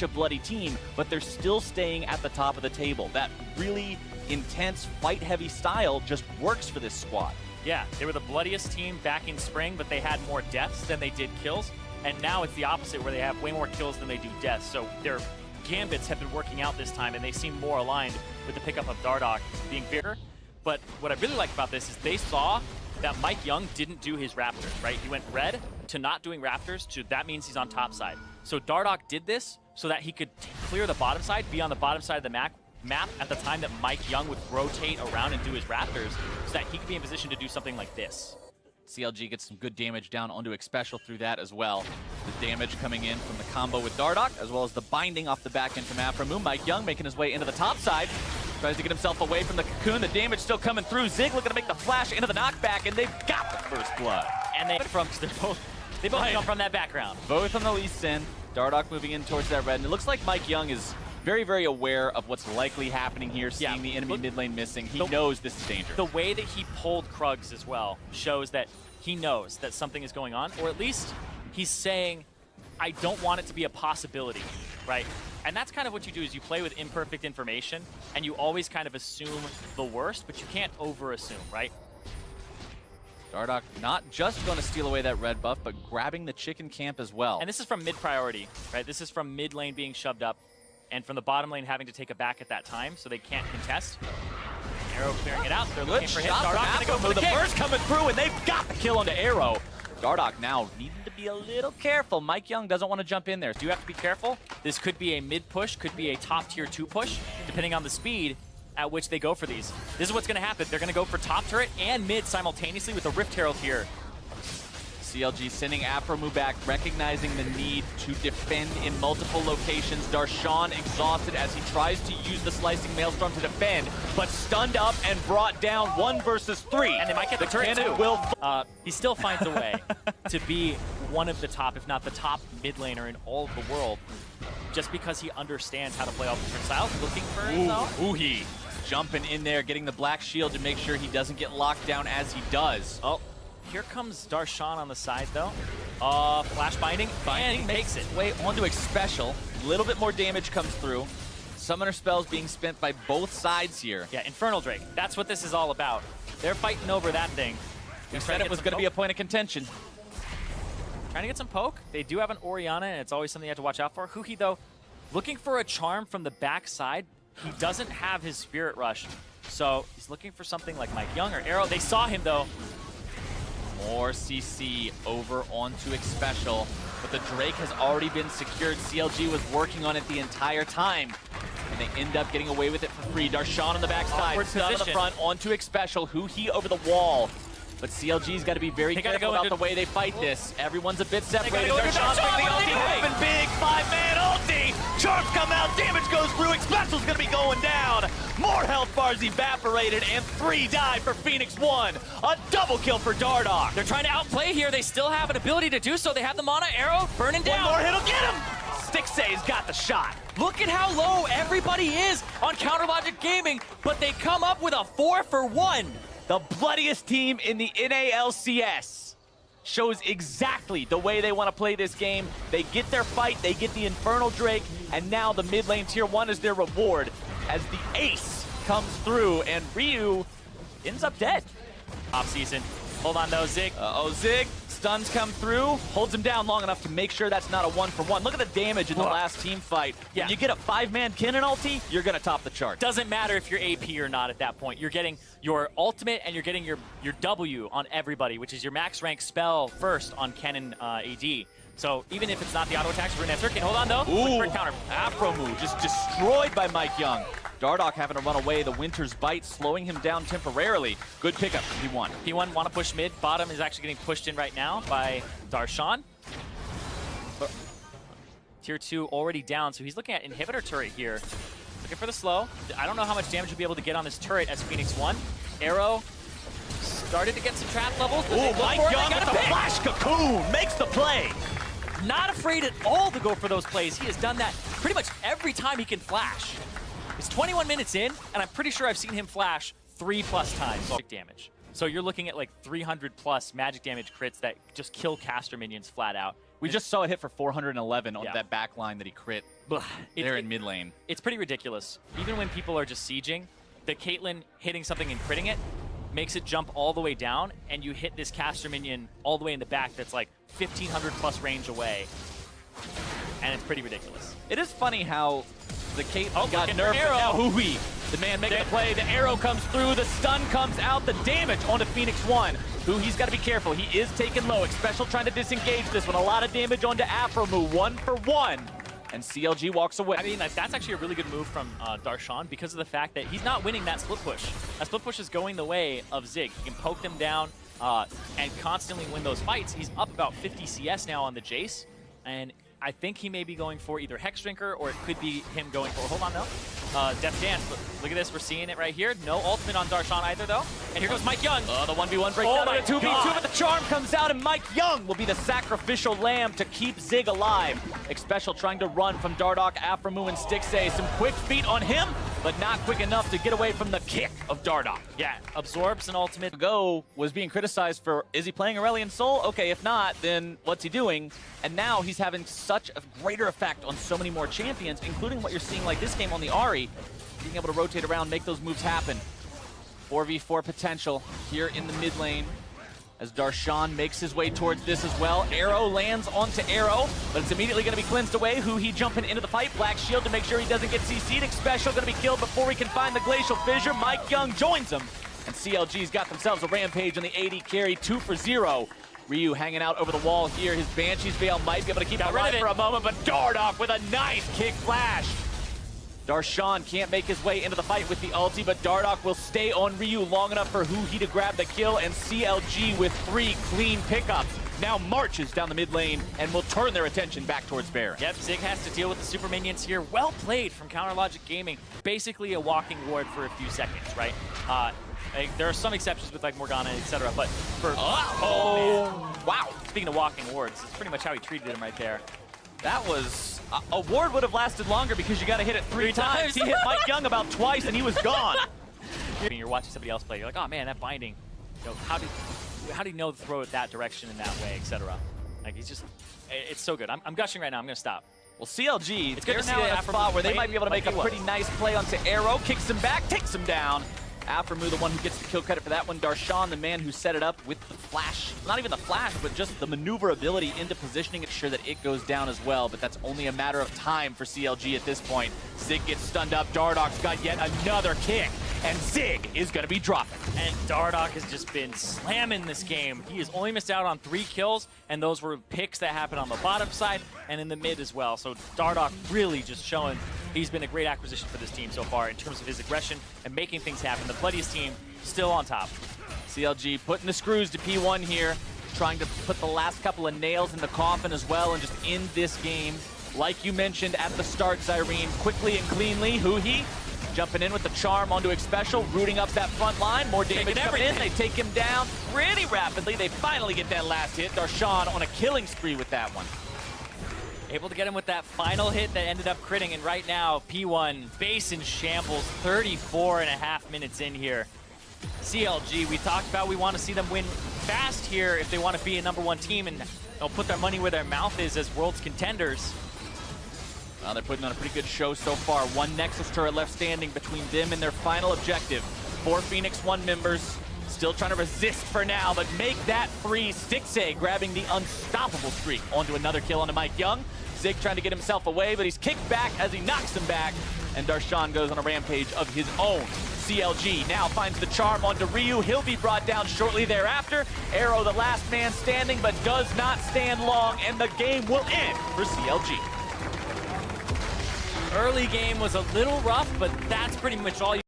such a bloody team, but they're still staying at the top of the table. That really intense, fight-heavy style just works for this squad. Yeah, they were the bloodiest team back in spring, but they had more deaths than they did kills. And now it's the opposite, where they have way more kills than they do deaths. So their gambits have been working out this time, and they seem more aligned with the pickup of Dardoch being bigger. But what I really like about this is they saw that Mike Young didn't do his Raptors, right? He went red to not doing Raptors to that means he's on top side. So Dardoch did this so that he could clear the bottom side, be on the bottom side of the map at the time that Mike Young would rotate around and do his Raptors, so that he could be in position to do something like this. CLG gets some good damage down onto Xpecial through that as well. The damage coming in from the combo with Dardoch, as well as the binding off the back end from Aframu. Mike Young making his way into the top side. Tries to get himself away from the cocoon. The damage still coming through. Zig looking to make the flash into the knockback, and they've got the first blood. And they both come from that background. Both on the Lee Sin. Dardoch moving in towards that red. And it looks like Mike Young is very, very aware of what's likely happening here, seeing the enemy mid lane missing. He knows this is dangerous. The way that he pulled Krugs as well shows that he knows that something is going on, or at least he's saying, I don't want it to be a possibility, right? And that's kind of what you do, is you play with imperfect information, and you always kind of assume the worst, but you can't over-assume, right? Dardoch not just going to steal away that red buff, but grabbing the chicken camp as well. And this is from mid-priority, right? This is from mid lane being shoved up, and from the bottom lane having to take it back at that time, so they can't contest. Arrow clearing it out. They're looking for him. Dardoch gonna go for the burst coming through, and they've got the kill onto Arrow. Dardoch now needing to be a little careful. Mike Young doesn't want to jump in there. So you have to be careful. This could be a mid push, could be a top tier 2 push, depending on the speed at which they go for these. This is what's going to happen. They're going to go for top turret and mid simultaneously with a Rift Herald here. CLG sending Aframu back, recognizing the need to defend in multiple locations. Darshan exhausted as he tries to use the Slicing Maelstrom to defend, but stunned up and brought down 1 versus 3. And they might get the turret too. He still finds a way to be one of the top, if not the top mid laner in all of the world, just because he understands how to play all the different styles. Looking for it though. Uhi jumping in there, getting the black shield to make sure he doesn't get locked down as he does. Oh. Here comes Darshan on the side, though. Flash binding, and makes it. Way onto Xpecial. A little bit more damage comes through. Summoner spells being spent by both sides here. Yeah, Infernal Drake. That's what this is all about. They're fighting over that thing. We said it was going to be a point of contention. Trying to get some poke. They do have an Orianna, and it's always something you have to watch out for. Huhi, though, looking for a charm from the back side. He doesn't have his Spirit Rush, so he's looking for something like Mike Young or Arrow. They saw him, though. More CC over onto Xpecial, but the Drake has already been secured. CLG was working on it the entire time, and they end up getting away with it for free. Darshan on the backside, stun on the front onto Xpecial, Huhi over the wall. But CLG's got to be very careful about the way they fight this. Everyone's a bit separated. Darshan's bringing the ulti, open big, 5-man ulti! Charms come out, damage goes through, Xpecial's gonna be going down! More health bars evaporated, and 3 die for Phoenix 1. A double kill for Dardoch. They're trying to outplay here. They still have an ability to do so. They have the mana, Arrow, burning down. One more hit'll get him! Stixay's got the shot. Look at how low everybody is on Counter Logic Gaming, but they come up with a 4 for 1. The bloodiest team in the NALCS shows exactly the way they want to play this game. They get their fight, they get the Infernal Drake, and now the mid lane tier 1 is their reward as the ace comes through and Ryu ends up dead. Off season. Hold on though, Zig. Zig. Stuns come through, holds him down long enough to make sure that's not a 1-for-1. Look at the damage in the last team fight. Yeah. When you get a 5-man Kennen ulti, you're going to top the chart. Doesn't matter if you're AP or not at that point. You're getting your ultimate and you're getting your W on everybody, which is your max rank spell first on Kennen AD. So even if it's not the auto attacks, we're going to have Circuit. Hold on though. Ooh, for a counter. Aframu just destroyed by Mike Young. Dardoch having to run away. The Winter's Bite slowing him down temporarily. Good pickup, P1. P1 want to push mid. Bottom is actually getting pushed in right now by Darshan. Tier 2 already down, so he's looking at inhibitor turret here. Looking for the slow. I don't know how much damage he'll be able to get on this turret as Phoenix 1. Arrow started to get some trap levels. Ooh, Mike Young with the flash cocoon makes the play. Not afraid at all to go for those plays. He has done that pretty much every time he can flash. It's 21 minutes in, and I'm pretty sure I've seen him flash 3+ times magic damage. So you're looking at like 300+ magic damage crits that just kill caster minions flat out, We just saw it hit for 411 on Yeah. that back line that he crit Ugh, there in mid lane. It's pretty ridiculous. Even when people are just sieging, the Caitlyn hitting something and critting it makes it jump all the way down, and you hit this caster minion all the way in the back that's like 1,500 plus range away. And it's pretty ridiculous. It is funny how the Caitlyn got looking for nerfed. arrow. Now Hui, the man making the play. The arrow comes through. The stun comes out. The damage onto Phoenix 1. Hui's got to be careful. He is taken low. Special trying to disengage this one. A lot of damage onto Afromu. 1 for 1. And CLG walks away. I mean, that's actually a really good move from Darshan because of the fact that he's not winning that split push. That split push is going the way of Zig. He can poke them down and constantly win those fights. He's up about 50 CS now on the Jace, and I think he may be going for either Hex Drinker or it could be him going for, hold on though, Death Dance. Look at this, we're seeing it right here. No ultimate on Darshan either though. And here goes Mike Young. The 1v1 breakdown on a 2v2, but the charm comes out and Mike Young will be the sacrificial lamb to keep Zig alive. Xpecial trying to run from Dardoch, Afromu, and Stixxay. Some quick feet on him, but not quick enough to get away from the kick of Dardoch. Yeah, absorbs an ultimate. Go was being criticized for, is he playing Aurelion Sol? Okay, if not, then what's he doing? And now he's having such a greater effect on so many more champions, including what you're seeing like this game on the Ahri, being able to rotate around, make those moves happen. 4v4 potential here in the mid lane as Darshan makes his way towards this as well. Arrow lands onto Arrow, but it's immediately going to be cleansed away. Hui jumping into the fight. Black Shield to make sure he doesn't get CC'd. Xpecial going to be killed before he can find the Glacial Fissure. Mike Young joins him, and CLG's got themselves a rampage on the AD carry, 2 for 0. Ryu hanging out over the wall here. His Banshee's Veil might be able to keep it alive for a moment, but Dardoch with a nice kick flash. Darshan can't make his way into the fight with the ulti, but Dardoch will stay on Ryu long enough for Hui to grab the kill, and CLG with 3 clean pickups now marches down the mid lane and will turn their attention back towards Baron. Yep, Zig has to deal with the super minions here. Well played from Counter Logic Gaming. Basically a walking ward for a few seconds, right? There are some exceptions with like Morgana, etc. But for wow, speaking of walking wards, it's pretty much how he treated him right there. That was a ward would have lasted longer because you got to hit it 3 times. He hit Mike Young about twice and he was gone. You're watching somebody else play. You're like, oh man, that binding. You know, how did he know to throw it that direction in that way, etc. Like he's just, it's so good. I'm gushing right now. I'm gonna stop. Well, CLG, it's good to see now in a Afromu spot where they play might be able to make like a pretty nice play onto Arrow, kicks him back, takes him down. Afromu, the one who gets the kill credit for that one. Darshan, the man who set it up with the flash. Not even the flash, but just the maneuverability into positioning it, sure that it goes down as well. But that's only a matter of time for CLG at this point. Zig gets stunned up. Dardoch's got yet another kick. And Zig is going to be dropping. And Dardoch has just been slamming this game. He has only missed out on 3 kills, and those were picks that happened on the bottom side and in the mid as well. So Dardoch really just showing he's been a great acquisition for this team so far in terms of his aggression and making things happen. The Bloodiest team still on top. CLG putting the screws to P1 here, trying to put the last couple of nails in the coffin as well and just end this game. Like you mentioned at the start, Zyrene, quickly and cleanly. Hui jumping in with the charm onto Xpecial, rooting up that front line. More damage coming in. They take him down pretty rapidly. They finally get that last hit. Darshan on a killing spree with that one. Able to get him with that final hit that ended up critting, and right now, P1 base in shambles, 34.5 minutes in here. CLG, we talked about we want to see them win fast here if they want to be a #1 team, and they'll put their money where their mouth is as Worlds contenders. They're putting on a pretty good show so far. 1 Nexus turret left standing between them and their final objective. 4 Phoenix 1 members still trying to resist for now, but make that free. Stixxay grabbing the unstoppable streak onto another kill onto Mike Young. Zig trying to get himself away, but he's kicked back as he knocks him back, and Darshan goes on a rampage of his own. CLG now finds the charm onto Ryu. He'll be brought down shortly thereafter. Arrow, the last man standing, but does not stand long, and the game will end for CLG. Early game was a little rough, but that's pretty much all you